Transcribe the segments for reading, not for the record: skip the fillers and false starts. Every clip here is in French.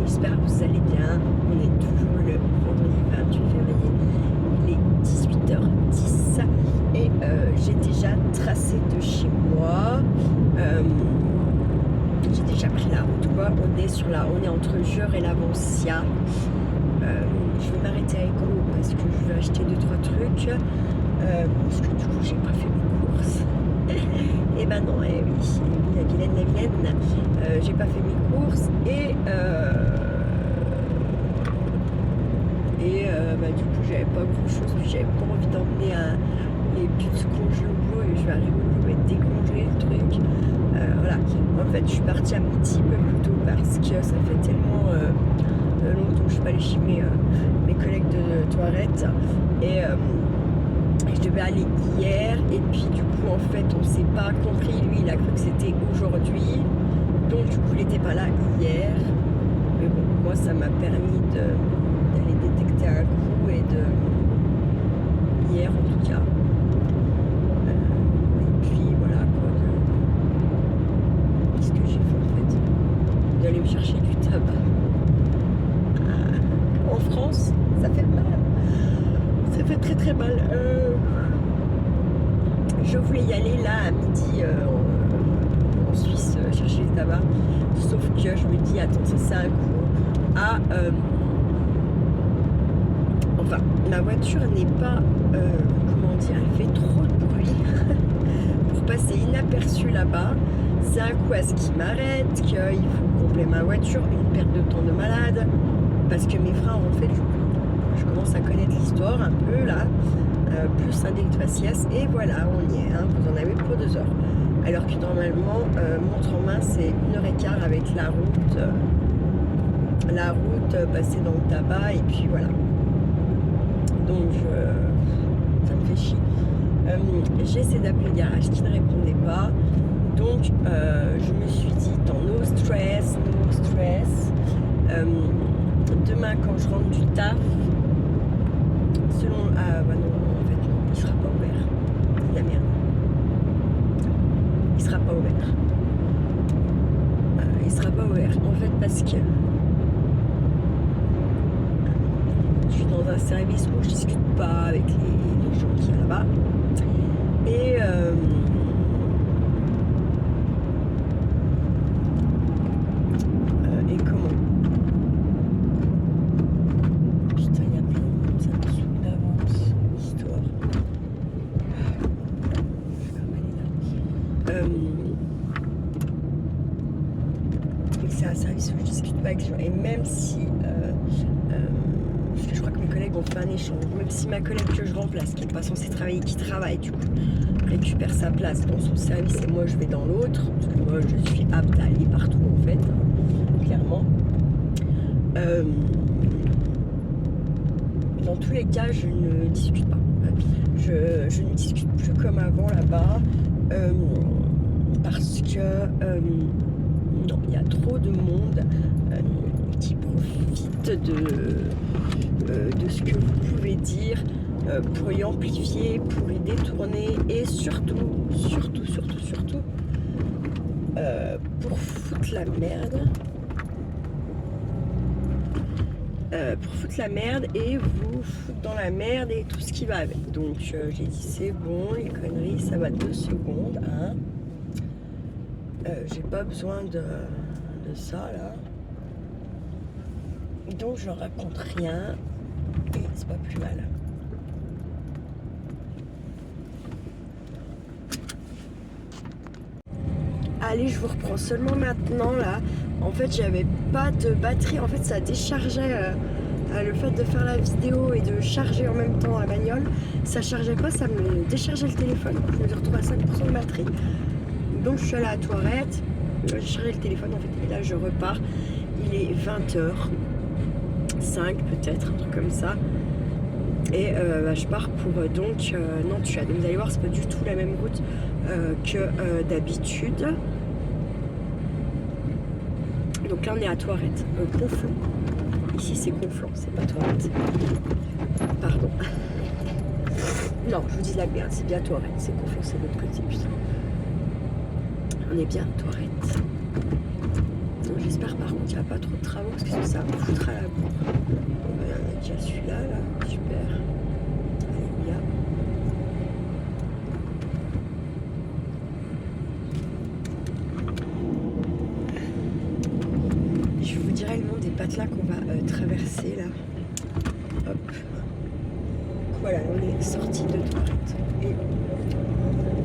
j'espère que vous allez bien. On est toujours le vendredi 28 février, il est 18h10 et j'ai déjà tracé de chez moi. J'ai déjà pris la route quoi. On est entre Jure et l'Avancia. Je vais m'arrêter à Écolo parce que je vais acheter 2-3 trucs. Parce que du coup j'ai pas fait mes courses. Et ben non, oui, la vilaine, j'ai pas fait mes courses et du coup j'avais pas grand chose, puis j'avais pas envie d'emmener les puces congelées au boulot et je vais arriver au boulot et décongeler le truc. Voilà, en fait je suis partie un petit peu plus tôt parce que ça fait tellement longtemps que je suis pas allée chez mes collègues de Toilette et je devais aller hier et puis du coup en fait on s'est pas compris, lui il a cru que c'était aujourd'hui, donc du coup il n'était pas là hier, mais bon moi ça m'a permis d'aller détecter un coup et de hier en tout cas et puis voilà quoi, qu'est-ce que j'ai fait en fait, d'aller me chercher du tabac en France, ça fait mal. Ça fait très très mal. Je voulais y aller là à midi en Suisse chercher le tabac. Sauf que je me dis, attends, ça c'est un coup à... enfin, ma voiture n'est pas... comment dire, elle fait trop de bruit pour passer inaperçue là-bas. C'est un coup à ce qui m'arrête, qu'il faut combler ma voiture, une perte de temps de malade. Parce que mes freins ont fait du coup. Je commence à connaître l'histoire un peu là, plus un délit de faciès et voilà, on y est, hein, vous en avez pour 2 heures. Alors que normalement, montre en main, c'est 1h15 avec la route passée dans le tabac et puis voilà. Donc, ça me fait chier. J'ai essayé d'appeler le garage qui ne répondait pas. Donc, je me suis dit, no stress. Demain, quand je rentre du taf, selon... Ah bah non, en fait, non, il sera pas ouvert. La merde. Il sera pas ouvert. Il sera pas ouvert. En fait, parce que je suis dans un service où je discute pas avec les gens qui sont là-bas. Et comment c'est un service où je discute pas avec les gens et même si parce que je crois que mes collègues ont fait un échange, même si ma collègue que je remplace qui n'est pas censée travailler, qui travaille du coup récupère sa place dans son service et moi je vais dans l'autre parce que moi je suis apte à aller partout en fait, clairement. Dans tous les cas je ne discute pas, je ne discute plus comme avant là-bas. Parce que non, il y a trop de monde qui profite de ce que vous pouvez dire pour y amplifier, pour y détourner et surtout pour foutre la merde. Pour foutre la merde et vous foutre dans la merde et tout ce qui va avec. Donc j'ai dit c'est bon, les conneries ça va 2 secondes, hein. J'ai pas besoin de ça là. Donc je raconte rien et c'est pas plus mal. Allez, je vous reprends seulement maintenant là. En fait j'avais pas de batterie, en fait ça déchargeait le fait de faire la vidéo et de charger en même temps la bagnole, ça chargeait pas, ça me déchargeait le téléphone. Je me suis retrouvée à 5% de batterie. Donc je suis allée à la toilette, j'ai chargé le téléphone en fait et là je repars. Il est 20h05 peut-être, un truc comme ça. Et je pars pour Nantua. Donc vous allez voir, c'est pas du tout la même route que d'habitude. Donc là on est à Toirette, Conflans. Ici c'est Conflans, c'est pas Toirette. Pardon. Non, je vous dis la merde, c'est bien Toirette, c'est Conflans, c'est de l'autre côté, putain. On est bien à Toirette. Donc j'espère par contre qu'il n'y a pas trop de travaux parce que sinon ça me foutra la boue. Bon, il y en a déjà celui-là, là, super. Alléluia. Je vous dirai le nom des patelins qu'on va traverser là. Hop. Voilà, on est sorti de Tourette. Et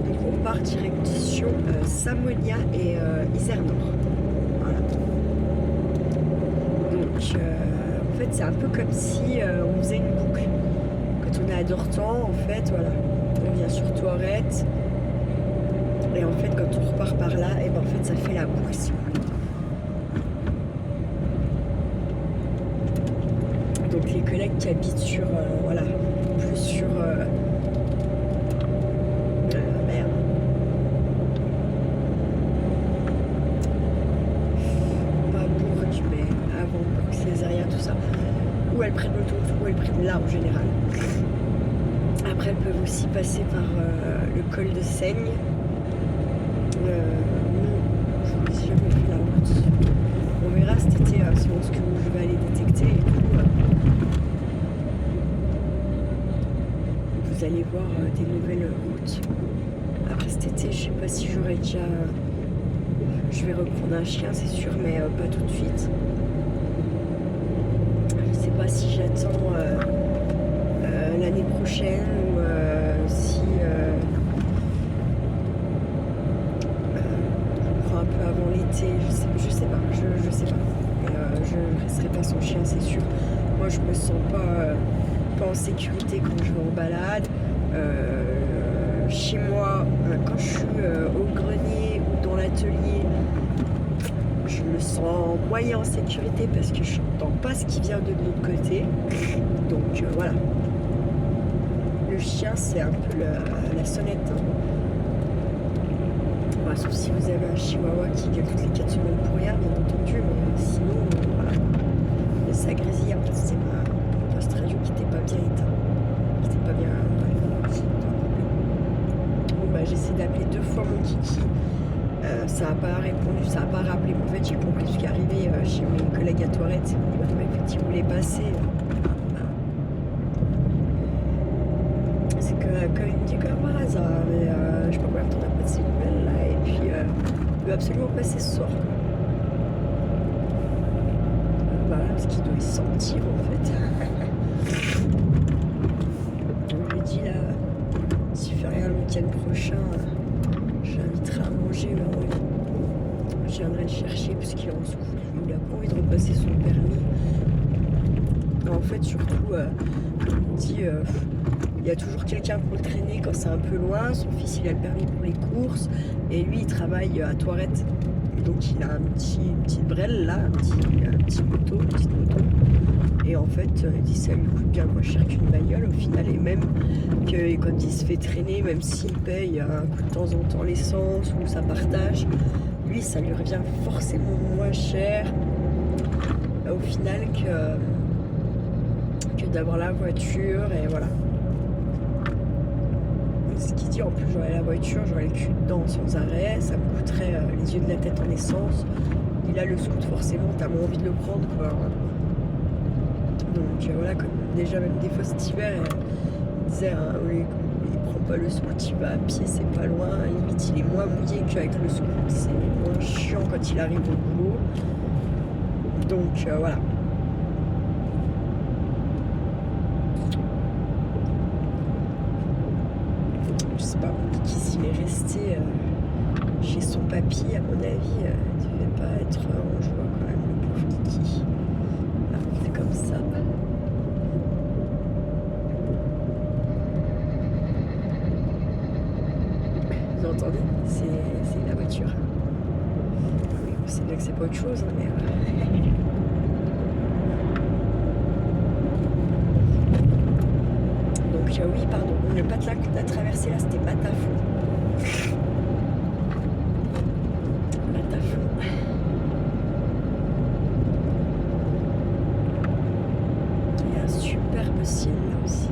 donc on part direction Samonia et Isère-Nord. Voilà. Donc en fait c'est un peu comme si on faisait une boucle. Quand on est à Dortan, en fait, voilà, on vient sur Tourette. Et en fait quand on repart par là, et ben en fait ça fait la boucle si vous voulez. Donc les collègues qui habitent sur, voilà, plus sur merde. Pas Bourg, mais avant Bourg, Césaria, tout ça. Ou elles prennent l'autoroute, ou elles prennent là en général. Après, elles peuvent aussi passer par le col de Seigne. Je n'ai jamais pris la route. On verra cet été selon ce que je vais aller détecter et tout. Vous allez voir des nouvelles routes. Après cet été, je sais pas si j'aurai déjà. Je vais reprendre un chien, c'est sûr, mais pas tout de suite. Je sais pas si j'attends l'année prochaine ou si je prends un peu avant l'été. Je sais pas. Je sais pas. Mais je ne resterai pas sans chien, c'est sûr. Moi, je me sens pas en sécurité quand je vais en balade. Chez moi, quand je suis au grenier ou dans l'atelier, je me sens moyen en sécurité parce que je n'entends pas ce qui vient de l'autre côté. Donc voilà. Le chien, c'est un peu la sonnette. Bah, sauf si vous avez un chihuahua qui gueule toutes les 4 secondes pour rien, bien entendu. Mais sinon, voilà. Mais ça grésille. En fait, c'est ma poste radio qui n'était pas bien éteint. Qui n'était pas bien. Bon, bah, j'essaie d'appeler 2 fois mon kiki. Ça n'a pas répondu, ça n'a pas rappelé. En fait, j'ai compris ce qui est arrivé chez mes collègues à Tourette. Ils voulaient passer. C'est que quand il me dit comme par hasard, mais je sais pas combien de temps on a pas de ces nouvelles là. Et puis, il veut absolument passer ce soir. Voilà, parce qu'il doit y sentir en fait. Donc, je lui dis là, s'il fait rien le week-end prochain, j'inviterai à manger. Je viendrai le chercher parce qu'il est en school. Il n'a pas envie de repasser son permis. En fait, surtout, il me dit il y a toujours quelqu'un pour le traîner quand c'est un peu loin. Son fils, il a le permis pour les courses. Et lui, il travaille à Tourette. Donc, il a une petite brelle là, une petite moto. Et en fait, il dit ça lui coûte bien moins cher qu'une bagnole au final. Et même que quand il se fait traîner, même s'il paye un coup de temps en temps l'essence ou ça partage, lui, ça lui revient forcément moins cher au final que d'avoir la voiture. Et voilà. Ce qu'il dit, en plus, j'aurais la voiture, j'aurais le cul dedans sans arrêt, ça me coûterait les yeux de la tête en essence. Et là, le scoot, forcément, t'as moins envie de le prendre, quoi. Donc voilà, comme déjà, même des fois cet hiver, il disait, il prend pas le scoot, il va à pied, c'est pas loin. Limite, il est moins mouillé qu'avec le scoot, c'est moins chiant quand il arrive au boulot. Donc voilà. Je sais pas, s'il est resté chez son papy, à mon avis, il devait pas être en joie quand même, le pauvre Kiki. Là, on fait comme ça. Vous entendez? C'est la voiture. Oui, c'est bien que c'est pas autre chose, hein, mais... Donc oui, pardon, le patelin qu'on a traversé là, c'était Matafon. Matafon. Il y a un superbe ciel là aussi.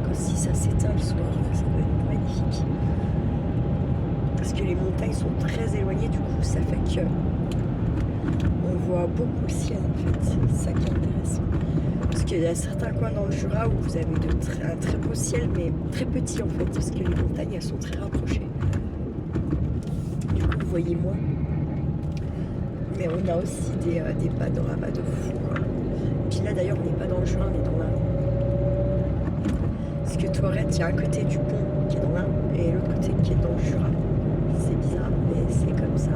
Quand si ça s'éteint le soir, là, ça va être magnifique. Parce que les montagnes sont très éloignées, du coup ça fait que on voit voit beaucoup le ciel en fait, c'est ça qui est intéressant. Parce qu'il y a certains coins dans le Jura où vous avez un très beau ciel, mais très petit en fait, parce que les montagnes elles sont très rapprochées. Du coup, vous voyez moins. Mais on a aussi des panoramas de fou, quoi. Puis là d'ailleurs, on n'est pas dans le Jura, on est dans l'Ain. Parce que Tourette, il y a un côté du pont qui est dans l'Ain et l'autre côté qui est dans le Jura. C'est bizarre, mais c'est comme ça.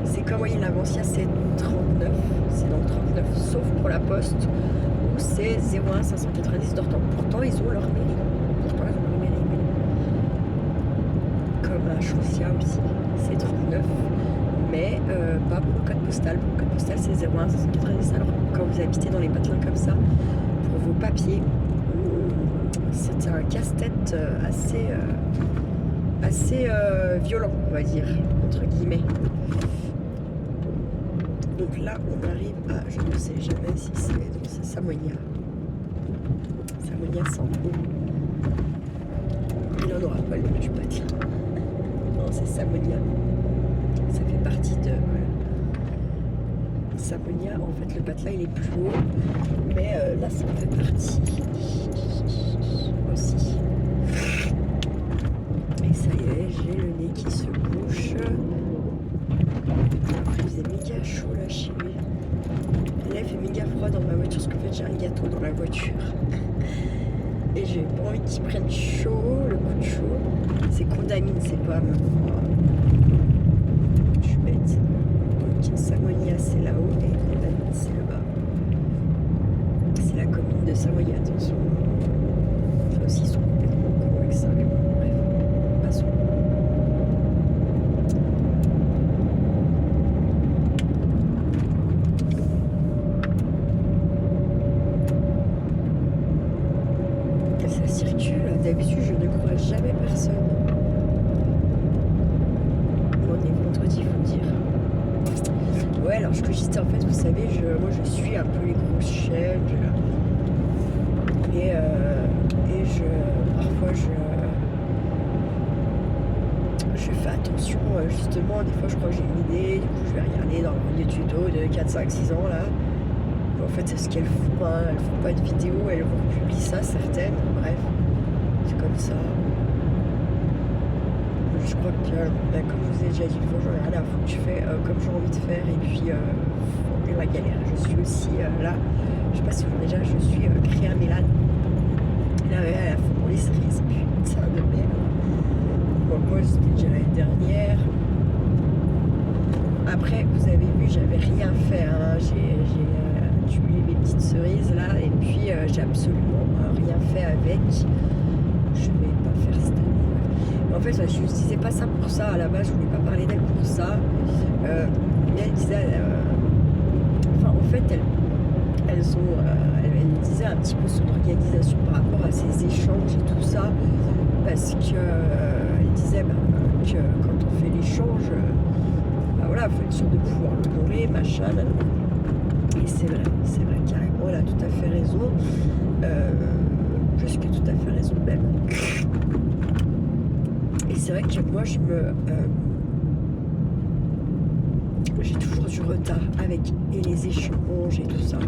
C'est comme, vous voyez, l'Avancia, c'est 39, c'est dans le 39, sauf pour la Poste, où c'est 01 590 d'Ortan. Pourtant, ils ont leur mairie. Comme à Chaussia aussi, c'est 39. Mais pas pour le code postal. Pour le code postal, c'est 01 590. Alors, quand vous habitez dans les patelins comme ça, pour vos papiers, c'était un casse-tête assez violent, on va dire, entre guillemets. Donc là, on arrive à, je ne sais jamais si c'est Samonia. Samonia sans eau. Il n'en aura pas le nom du patelin. Non, c'est Samonia. Ça fait partie de Samonia. En fait, le patelin, il est plus haut. Mais là, ça en fait partie aussi. Et ça y est, j'ai le nez qui se bouche. Après, il faisait méga chaud là chez lui. Et là, il fait méga froid dans ma voiture parce qu'en fait, j'ai un gâteau dans la voiture. Et j'ai pas envie qu'il prenne chaud, le coup de chaud. C'est Condamine, c'est pas moi. Je suis bête. Donc, Samonia, c'est là-haut et Condamine, c'est le bas. C'est la commune de Samonia, attention. Là aussi, ils sont complètement cons avec ça. Mais bon, bref, passons. Ça circule. D'habitude, je ne croise jamais personne. On est vendredi, faut dire. Ouais, alors je cogitais en fait, vous savez, moi je suis un peu les grosses chaînes. Parfois je fais attention, justement, des fois je crois que j'ai une idée, du coup je vais regarder dans les tutos de 4, 5, 6 ans là. En fait, c'est ce qu'elles font, hein. Elles font pas de vidéos, elles vont publier ça, certaines, bref, c'est comme ça. Je crois que, comme je vous ai déjà dit une fois, j'en ai rien à foutre, je fais comme j'ai envie de faire, et puis faut la galère. Je suis aussi là, je sais pas si vous déjà, je suis créée à Mélan. Là, à fond les cerises, putain de merde. Bon, moi, c'était déjà l'année dernière. Après, vous avez vu, j'avais rien fait, hein. J'ai tué mes petites cerises là, et puis j'ai absolument rien fait avec. Je vais pas faire cette année. En fait, je ne disais pas ça pour ça. À la base, je voulais pas parler d'elle pour ça. Mais elle disait, en fait, elle disait un petit peu son organisation par rapport à ses échanges et tout ça, parce que elle disait que quand on fait l'échange, voilà, il faut être sûr de pouvoir l'honorer, machin. Et c'est vrai carrément, elle a tout à fait raison, plus que tout à fait raison même. Et c'est vrai que moi j'ai toujours du retard avec les échanges et tout ça.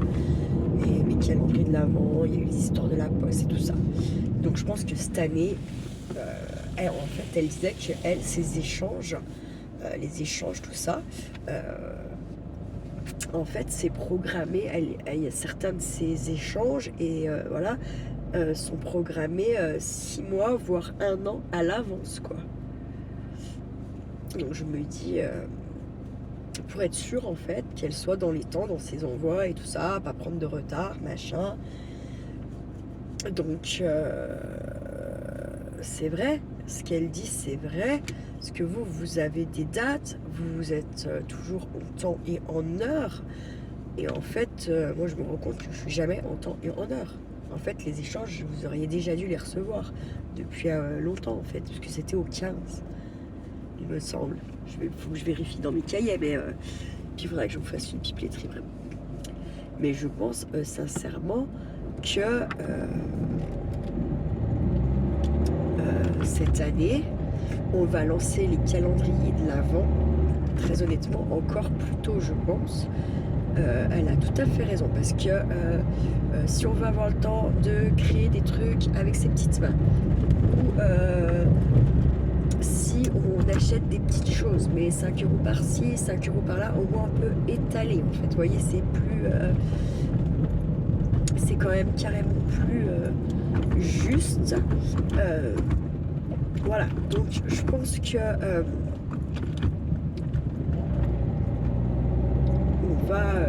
Et mes calendriers de l'Avent, il y a eu les histoires de la Poste et tout ça. Donc je pense que cette année, elle disait que ses échanges, les échanges, tout ça, en fait c'est programmé. Il y a certains de ces échanges et voilà, sont programmés 6 mois, voire 1 an à l'avance, quoi. Donc je me dis, pour être sûre en fait qu'elle soit dans les temps, dans ses envois et tout ça, pas prendre de retard, machin. Donc c'est vrai, ce qu'elle dit c'est vrai, parce que vous avez des dates, vous êtes toujours en temps et en heure, et en fait moi je me rends compte que je suis jamais en temps et en heure. En fait les échanges, vous auriez déjà dû les recevoir depuis longtemps en fait, parce que c'était au 15, il me semble. Faut que je vérifie dans mes cahiers, mais puis il faudrait que je vous fasse une pipetterie vraiment. Mais je pense sincèrement que cette année, on va lancer les calendriers de l'Avent, très honnêtement, encore plus tôt, je pense, elle a tout à fait raison, parce que si on veut avoir le temps de créer des trucs avec ses petites mains, ou si on achète des petites choses, mais 5 euros par-ci, 5 euros par-là, au moins on peut étaler en fait. Vous voyez, c'est plus... c'est quand même carrément plus juste. Voilà, donc je pense que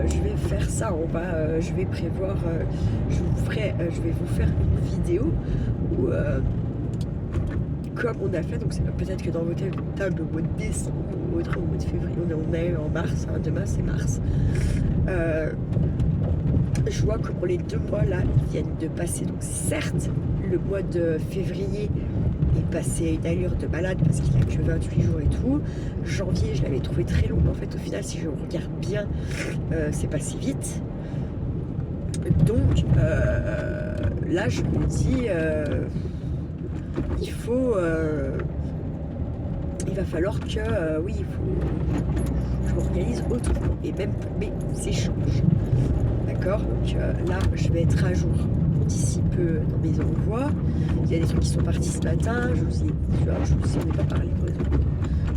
je vais faire ça, je vais prévoir, je vais vous faire une vidéo où, comme on a fait, donc peut-être que dans vos tables au mois de décembre, ou autre au mois de février, on est en mars, hein, demain c'est mars. Je vois que pour les 2 mois là, ils viennent de passer. Donc certes, le mois de février est passé à une allure de malade parce qu'il a que 28 jours et tout. Janvier, je l'avais trouvé très long. En fait, au final, si je regarde bien, c'est passé vite. Donc là, je me dis, il va falloir que, oui, je m'organise autrement. Et même pour mes échanges. D'accord, donc là je vais être à jour d'ici peu dans mes envois. Il y a des trucs qui sont partis ce matin, je vous ai même pas parlé pour les autres.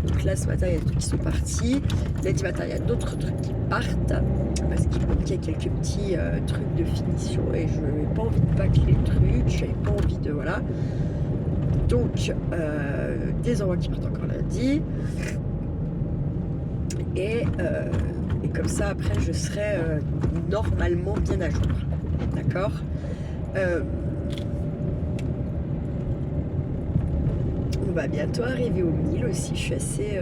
Donc là ce matin il y a des trucs qui sont partis. Lundi matin il y a d'autres trucs qui partent parce qu'il manquait quelques petits trucs de finition et je n'avais pas envie de bâcler le truc, j'avais pas envie de voilà. Donc des envois qui partent encore lundi et comme ça après je serai normalement bien à jour, d'accord. On va bientôt arriver au 1000 aussi, je suis assez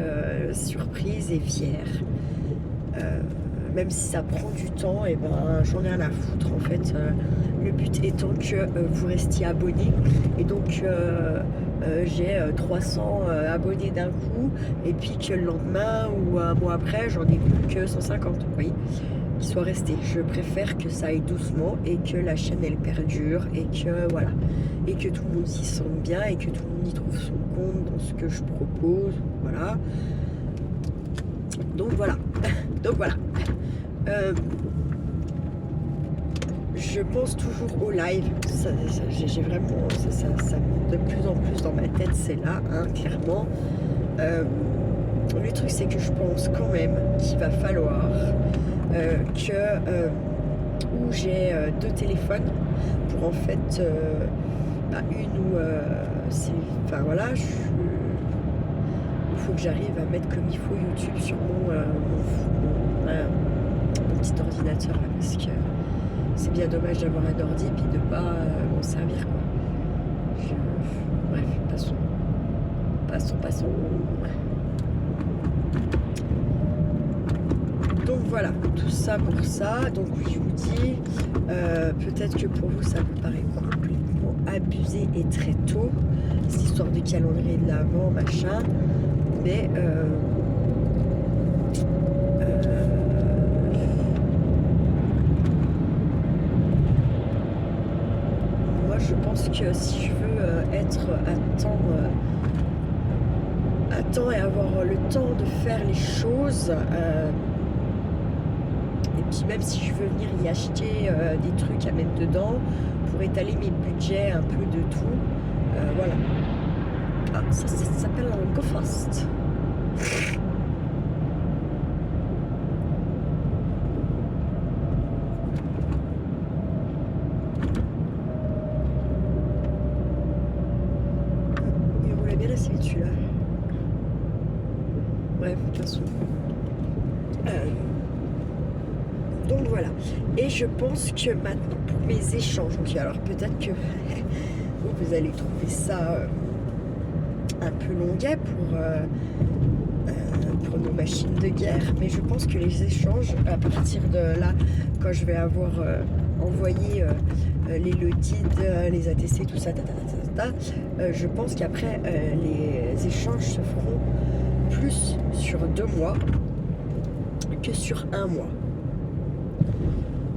surprise et fière, même si ça prend du temps, et ben j'en ai rien à foutre en fait. Le but étant que vous restiez abonnés, et donc j'ai 300 abonnés d'un coup, et puis que le lendemain ou un mois après j'en ai plus que 150, vous voyez, qui soient restés. Je préfère que ça aille doucement et que la chaîne elle perdure et que voilà, et que tout le monde s'y sente bien et que tout le monde y trouve son compte dans ce que je propose, voilà. Donc voilà. Donc voilà. Je pense toujours au live. J'ai vraiment ça monte de plus en plus dans ma tête, c'est là, hein, clairement. Le truc c'est que je pense quand même qu'il va falloir où j'ai 2 téléphones pour en fait une où enfin voilà, il faut que j'arrive à mettre comme il faut YouTube sur mon petit ordinateur là, parce que c'est bien dommage d'avoir un ordi et puis de pas m'en servir quoi. Bref, passons. Donc voilà, tout ça pour ça. Donc oui, je vous dis, peut-être que pour vous ça vous paraît complètement abusé et très tôt, cette histoire du calendrier de l'Avent, machin, mais moi je pense que si je veux être à temps et avoir le temps de faire les choses, et puis même si je veux venir y acheter des trucs à mettre dedans pour étaler mes budgets un peu de tout, voilà. Ah, ça s'appelle un GoFast. Il roulait bien assez vite celui-là. Bref, de toute façon. Donc voilà, et je pense que maintenant pour mes échanges, ok, alors peut-être que vous allez trouver ça un peu longuet pour nos machines de guerre, mais je pense que les échanges, à partir de là, quand je vais avoir envoyé les LODID, les ATC, tout ça, je pense qu'après les échanges se feront plus sur 2 mois que sur 1 mois.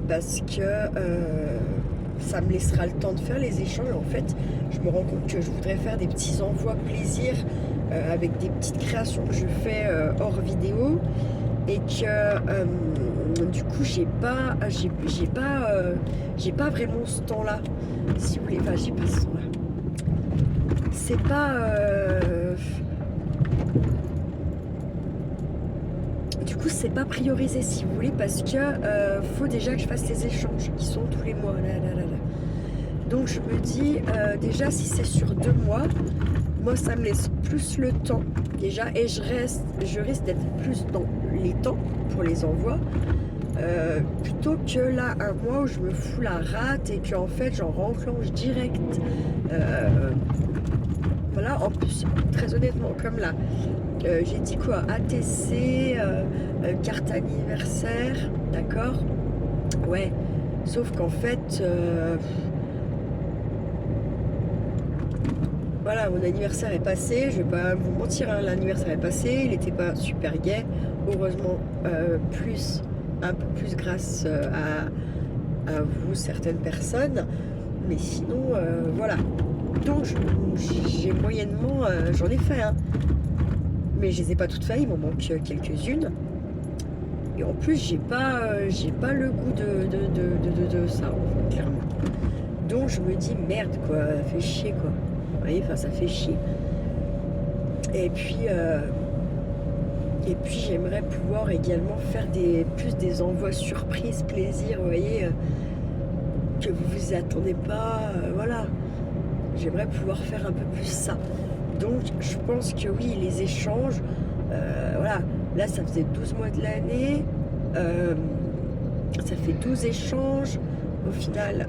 Parce que ça me laissera le temps de faire les échanges. En fait, je me rends compte que je voudrais faire des petits envois plaisir avec des petites créations que je fais hors vidéo, et que du coup, j'ai pas vraiment ce temps-là, si vous voulez. Enfin, j'ai pas ce temps-là. C'est pas... Du coup, c'est pas priorisé, si vous voulez, parce que faut déjà que je fasse les échanges qui sont tous les mois. Donc, je me dis, déjà, si c'est sur 2 mois, moi, ça me laisse plus le temps, déjà, et je risque d'être plus dans les temps pour les envois, plutôt que là, un mois où je me fous la rate et qu'en fait, j'en renclenche direct. Voilà, en plus, très honnêtement, comme là, j'ai dit quoi, ATC, carte anniversaire, d'accord? Ouais, sauf qu'en fait, voilà, mon anniversaire est passé, je vais pas vous mentir, hein, l'anniversaire est passé, il n'était pas super gai, heureusement, un peu plus grâce à vous, certaines personnes, mais sinon, voilà. Donc, j'ai moyennement, j'en ai fait, hein, mais je les ai pas toutes faites, il m'en manque quelques-unes. Et en plus, j'ai pas le goût de ça, clairement. Donc, je me dis, merde, quoi, ça fait chier, quoi. Vous voyez, enfin, ça fait chier. Et puis j'aimerais pouvoir également faire plus des envois surprises, plaisir, vous voyez, que vous vous attendez pas, voilà. J'aimerais pouvoir faire un peu plus ça. Donc, je pense que oui, les échanges, voilà, là, ça faisait 12 mois de l'année, ça fait 12 échanges, au final,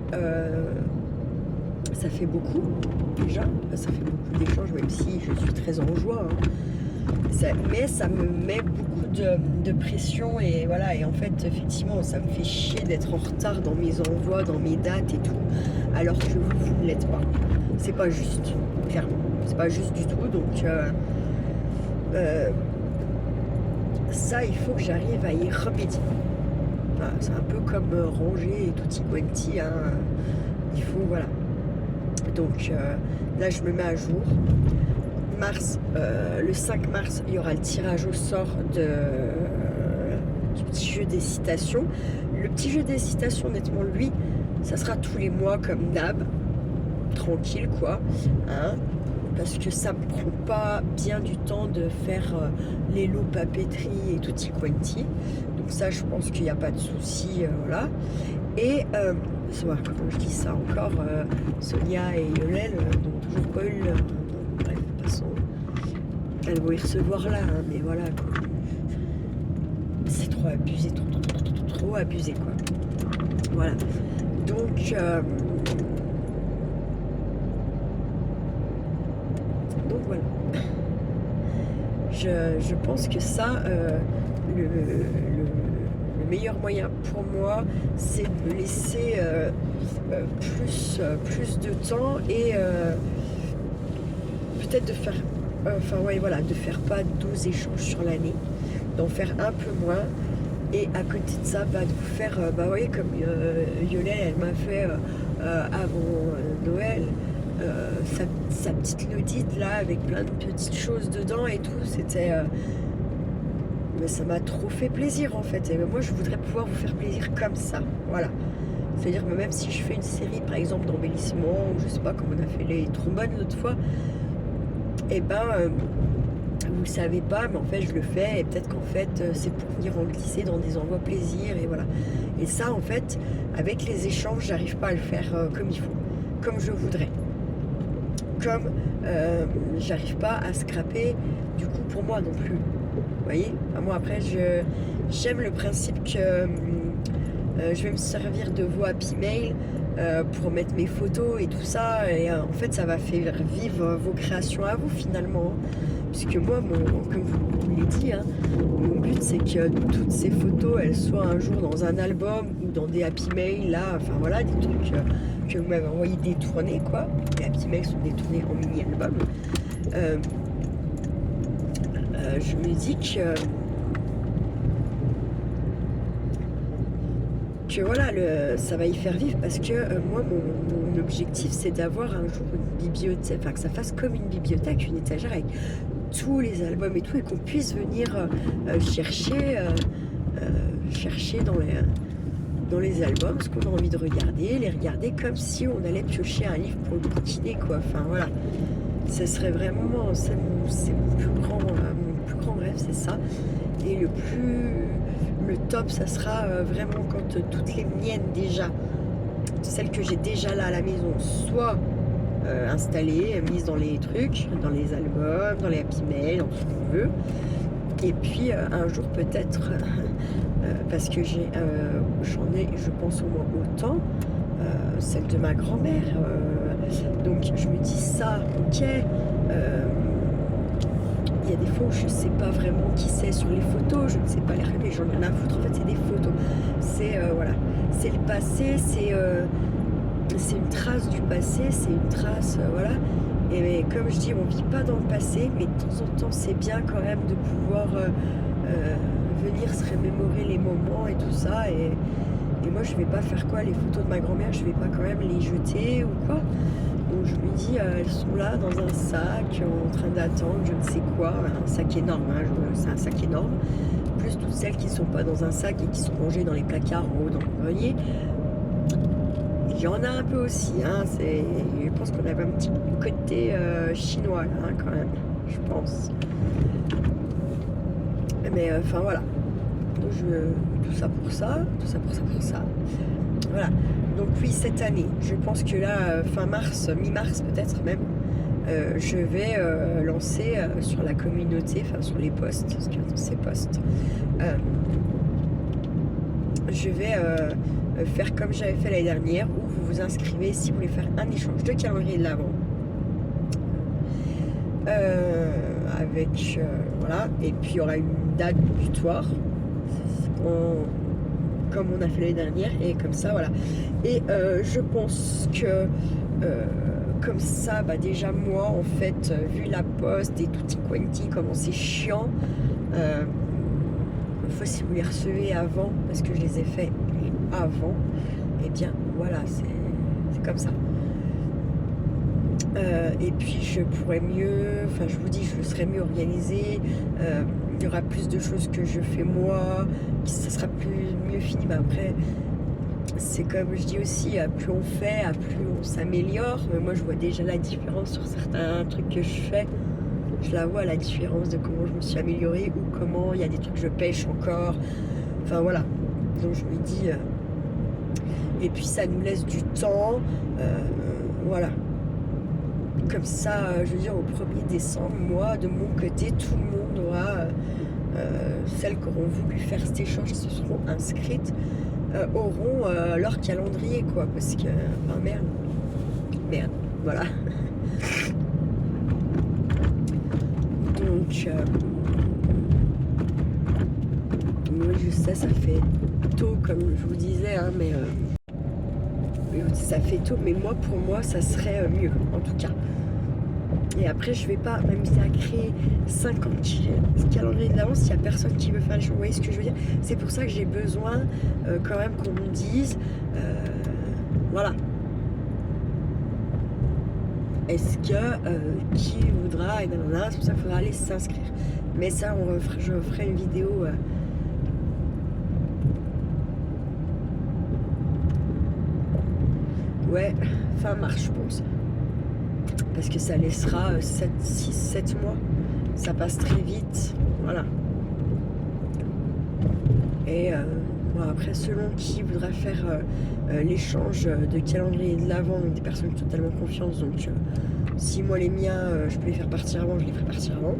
ça fait beaucoup, déjà, ça fait beaucoup d'échanges, même si je suis très en joie, hein. Mais ça me met beaucoup de pression, et voilà, et en fait, effectivement, ça me fait chier d'être en retard dans mes envois, dans mes dates et tout, alors que vous ne l'êtes pas. C'est pas juste, clairement. C'est pas juste du tout, donc ça, il faut que j'arrive à y remédier. Voilà, c'est un peu comme ranger et tutti quanti, hein. Il faut, voilà. Donc là, je me mets à jour. Le 5 mars, il y aura le tirage au sort du petit jeu des citations. Le petit jeu des citations, honnêtement, lui, ça sera tous les mois comme d'hab. Tranquille, quoi, hein, parce que ça me prend pas bien du temps de faire les lots papeterie et tutti quanti. Donc ça, je pense qu'il n'y a pas de souci, voilà. Et comment je dis ça encore, Sonia et Yolel n'ont toujours pas eu bref, de toute façon, elles vont y recevoir là, hein, mais voilà, quoi. C'est trop abusé, trop abusé, quoi. Voilà. Donc voilà. Je pense que ça, le meilleur moyen pour moi, c'est de me laisser plus de temps et peut-être de faire, de faire pas 12 échanges sur l'année, d'en faire un peu moins, et à côté de ça, de vous faire, vous voyez, comme Yolène, elle m'a fait avant Noël, sa petite Lodite là, avec plein de petites choses dedans et tout, c'était... mais ça m'a trop fait plaisir en fait, et moi je voudrais pouvoir vous faire plaisir comme ça, voilà. C'est-à-dire que même si je fais une série par exemple d'embellissement, ou je sais pas, comme on a fait les trombones l'autre fois, et vous le savez pas, mais en fait je le fais, et peut-être qu'en fait c'est pour venir en glisser dans des envois plaisir, et voilà. Et ça en fait, avec les échanges, j'arrive pas à le faire comme il faut, comme je voudrais. Comme j'arrive pas à scraper du coup pour moi non plus. Vous voyez, moi après j'aime le principe que je vais me servir de vos happy mail pour mettre mes photos et tout ça, et en fait ça va faire vivre vos créations à vous finalement, puisque moi, comme vous l'avez dit, hein, mon but c'est que toutes ces photos elles soient un jour dans un album ou dans des happy mail là, enfin voilà, des trucs que vous m'avez envoyé détournés, quoi. Les happy mails sont détournés en mini album. Je me dis que voilà, ça va y faire vivre, parce que moi mon objectif c'est d'avoir un jour une bibliothèque, enfin que ça fasse comme une bibliothèque, une étagère avec tous les albums et tout, et qu'on puisse venir chercher chercher dans les albums ce qu'on a envie de regarder, les regarder comme si on allait piocher un livre pour le bouquiner, quoi. Enfin voilà, ça serait vraiment, c'est mon plus grand rêve, c'est ça. Et le top, ça sera vraiment quand toutes les miennes déjà, celles que j'ai déjà là à la maison, soit installées, mises dans les trucs, dans les albums, dans les happy mail, dans tout ce qu'on veut. Et puis un jour peut-être, parce que j'en ai, je pense au moins autant, celle de ma grand-mère. Donc je me dis ça, ok. Il y a des fois où je ne sais pas vraiment qui c'est sur les photos, je ne sais pas les regarder, j'en ai rien à foutre. En fait, c'est des photos. C'est voilà, c'est le passé, c'est une trace du passé, c'est une trace, voilà. Et comme je dis, on vit pas dans le passé, mais de temps en temps, c'est bien quand même de pouvoir venir se remémorer les moments et tout ça. Et moi, je vais pas faire quoi, les photos de ma grand-mère, je vais pas quand même les jeter ou quoi. Donc je me dis, elles sont là dans un sac, en train d'attendre, je ne sais quoi, un sac énorme, hein, c'est un sac énorme. Plus toutes celles qui ne sont pas dans un sac et qui sont rangées dans les placards en haut dans le grenier. Il y en a un peu aussi, hein, je pense qu'on avait un petit côté chinois là, hein, quand même, je pense. Mais enfin voilà, donc tout ça pour ça. Voilà, donc oui, cette année, je pense que là, fin mars, mi-mars peut-être même, je vais lancer sur la communauté, enfin sur les posts, parce que ces posts, je vais faire comme j'avais fait l'année dernière, où vous vous inscrivez si vous voulez faire un échange de calendrier de l'Avent. Avec voilà, et puis il y aura une date butoir comme on a fait l'année dernière, et comme ça voilà. Et je pense que comme ça, bah déjà moi en fait, vu la poste et tutti quanti, comment c'est chiant, fois si vous les recevez avant, parce que je les ai fait avant, et bien voilà, c'est comme ça. Et puis je pourrais mieux, enfin je vous dis, je serais mieux organisée, il y aura plus de choses que je fais moi, ça sera mieux fini. Mais après, c'est comme je dis aussi, plus on fait, plus on s'améliore. Moi je vois déjà la différence sur certains trucs que je fais, je la vois, la différence de comment je me suis améliorée, ou comment il y a des trucs que je pêche encore, enfin voilà. Donc je me dis, et puis ça nous laisse du temps, voilà. Comme ça, je veux dire, au 1er décembre, moi, de mon côté, tout le monde aura, celles qui auront voulu faire cet échange, qui se seront inscrites, auront leur calendrier, quoi, parce que, enfin, merde, voilà. Donc, moi, je sais, ça fait tôt, comme je vous disais, hein, mais ça fait tôt, mais moi, pour moi, ça serait mieux, en tout cas. Et après, je vais pas m'amuser à créer 50 calendriers de l'avance s'il n'y a personne qui veut faire les choses. Vous voyez ce que je veux dire? C'est pour ça que j'ai besoin quand même qu'on me dise, voilà. Est-ce que qui voudra, et nanana, c'est pour ça qu'il faudra aller s'inscrire. Mais ça, je ferai une vidéo. Ouais, fin mars, je pense. Parce que ça laissera 6-7 mois. Ça passe très vite. Voilà. Et bon, après, selon qui voudra faire l'échange de calendrier de l'Avent, donc des personnes qui ont totalement confiance. Donc, si moi, les miens, je peux les faire partir avant, je les ferai partir avant.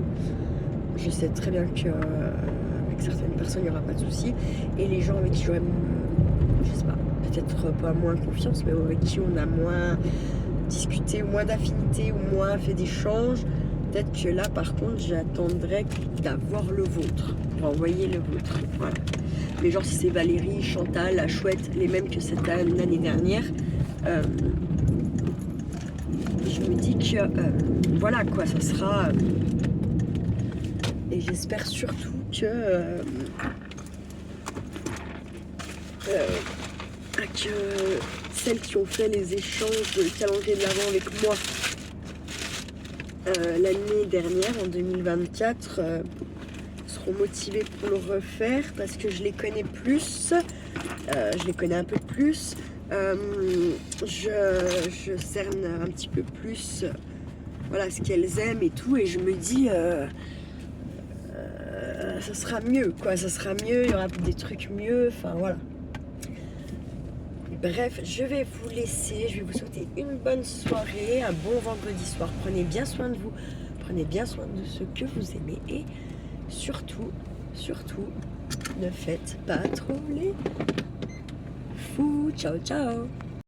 Je sais très bien qu'avec certaines personnes, il n'y aura pas de souci. Et les gens avec qui j'aurais, je sais pas, peut-être pas moins confiance, mais avec qui on a moins discuté, ou moins d'affinité, ou moins fait d'échanges, peut-être que là par contre j'attendrai d'avoir le vôtre, d'envoyer le vôtre, voilà. Mais genre si c'est Valérie, Chantal, la chouette, les mêmes que cette l'année dernière, je me dis que voilà quoi, ça sera, et j'espère surtout que celles qui ont fait les échanges de calendrier de l'Avent avec moi l'année dernière, en 2024, seront motivés pour le refaire parce que je les connais plus, je les connais un peu plus. Je cerne un petit peu plus voilà, ce qu'elles aiment et tout, et je me dis ça sera mieux quoi, ça sera mieux, il y aura des trucs mieux, enfin voilà. Bref, je vais vous laisser, je vais vous souhaiter une bonne soirée, un bon vendredi soir, prenez bien soin de vous, prenez bien soin de ceux que vous aimez, et surtout, ne faites pas trop les fous. Ciao ciao.